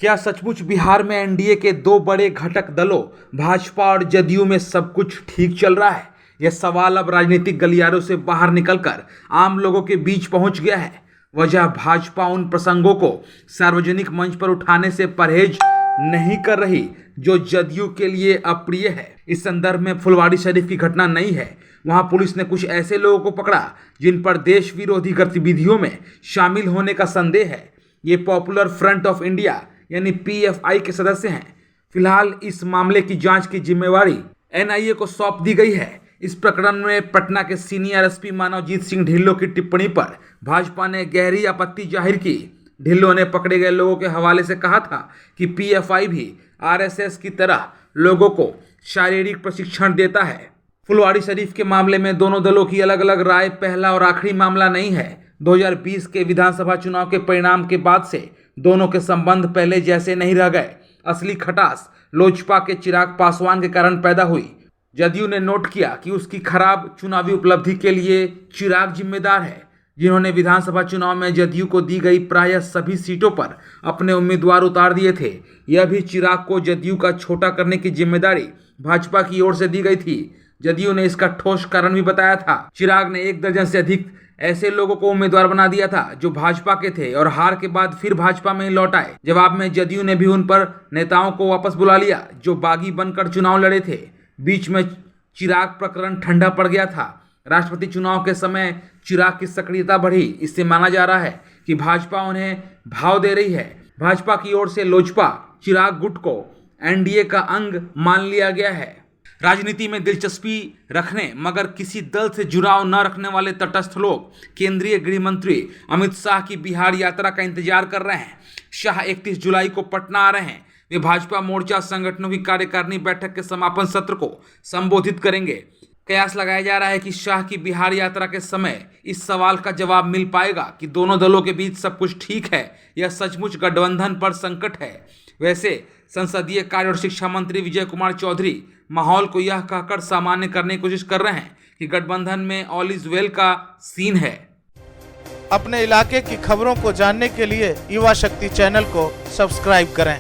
क्या सचमुच बिहार में एनडीए के दो बड़े घटक दलों भाजपा और जदयू में सब कुछ ठीक चल रहा है? यह सवाल अब राजनीतिक गलियारों से बाहर निकलकर आम लोगों के बीच पहुंच गया है। वजह भाजपा उन प्रसंगों को सार्वजनिक मंच पर उठाने से परहेज नहीं कर रही जो जदयू के लिए अप्रिय है। इस संदर्भ में फुलवाड़ी शरीफ की घटना नहीं है। वहां पुलिस ने कुछ ऐसे लोगों को पकड़ा जिन पर देश विरोधी गतिविधियों में शामिल होने का संदेह है। ये पॉपुलर फ्रंट ऑफ इंडिया यानी पीएफआई के सदस्य हैं। फिलहाल इस मामले की जांच की जिम्मेवारी एनआईए को सौंप दी गई है। इस प्रकरण में पटना के सीनियर एसपी मानवजीत सिंह ढिल्लों की टिप्पणी पर भाजपा ने गहरी आपत्ति जाहिर की। ढिल्लों ने पकड़े गए लोगों के हवाले से कहा था कि पीएफआई भी आरएसएस की तरह लोगों को शारीरिक प्रशिक्षण देता है। फुलवाड़ी शरीफ के मामले में दोनों दलों की अलग अलग राय पहला और आखिरी मामला नहीं है। 2020 के विधानसभा चुनाव के परिणाम के बाद से दोनों के संबंध पहले जैसे नहीं रह गए। असली खटास लोजपा के चिराग पासवान के कारण पैदा हुई। जदयू ने नोट किया कि उसकी खराब चुनावी उपलब्धि के लिए चिराग जिम्मेदार है, जिन्होंने विधानसभा चुनाव में जदयू को दी गई प्रायः सभी सीटों पर अपने उम्मीदवार उतार दिए थे। यह भी चिराग को जदयू का छोटा करने की जिम्मेदारी भाजपा की ओर से दी गई थी। जदयू ने इसका ठोस कारण भी बताया था। चिराग ने 1 दर्जन से अधिक ऐसे लोगों को उम्मीदवार बना दिया था जो भाजपा के थे और हार के बाद फिर भाजपा में लौट आए। जवाब में जदयू ने भी उन पर नेताओं को वापस बुला लिया जो बागी बनकर चुनाव लड़े थे। बीच में चिराग प्रकरण ठंडा पड़ गया था। राष्ट्रपति चुनाव के समय चिराग की सक्रियता बढ़ी। इससे माना जा रहा है कि भाजपा उन्हें भाव दे रही है। भाजपा की ओर से लोजपा चिराग गुट को एनडीए का अंग मान लिया गया है। राजनीति में दिलचस्पी रखने मगर किसी दल से जुड़ाव न रखने वाले तटस्थ लोग केंद्रीय गृह मंत्री अमित शाह की बिहार यात्रा का इंतजार कर रहे हैं। शाह 31 जुलाई को पटना आ रहे हैं। वे भाजपा मोर्चा संगठनों की कार्यकारिणी बैठक के समापन सत्र को संबोधित करेंगे। कयास लगाया जा रहा है कि शाह की बिहार यात्रा के समय इस सवाल का जवाब मिल पाएगा कि दोनों दलों के बीच सब कुछ ठीक है या सचमुच गठबंधन पर संकट है। वैसे संसदीय कार्य और शिक्षा मंत्री विजय कुमार चौधरी माहौल को यह कहकर सामान्य करने की कोशिश कर रहे हैं कि गठबंधन में ऑल इज वेल का सीन है। अपने इलाके की खबरों को जानने के लिए युवा शक्ति चैनल को सब्सक्राइब करें।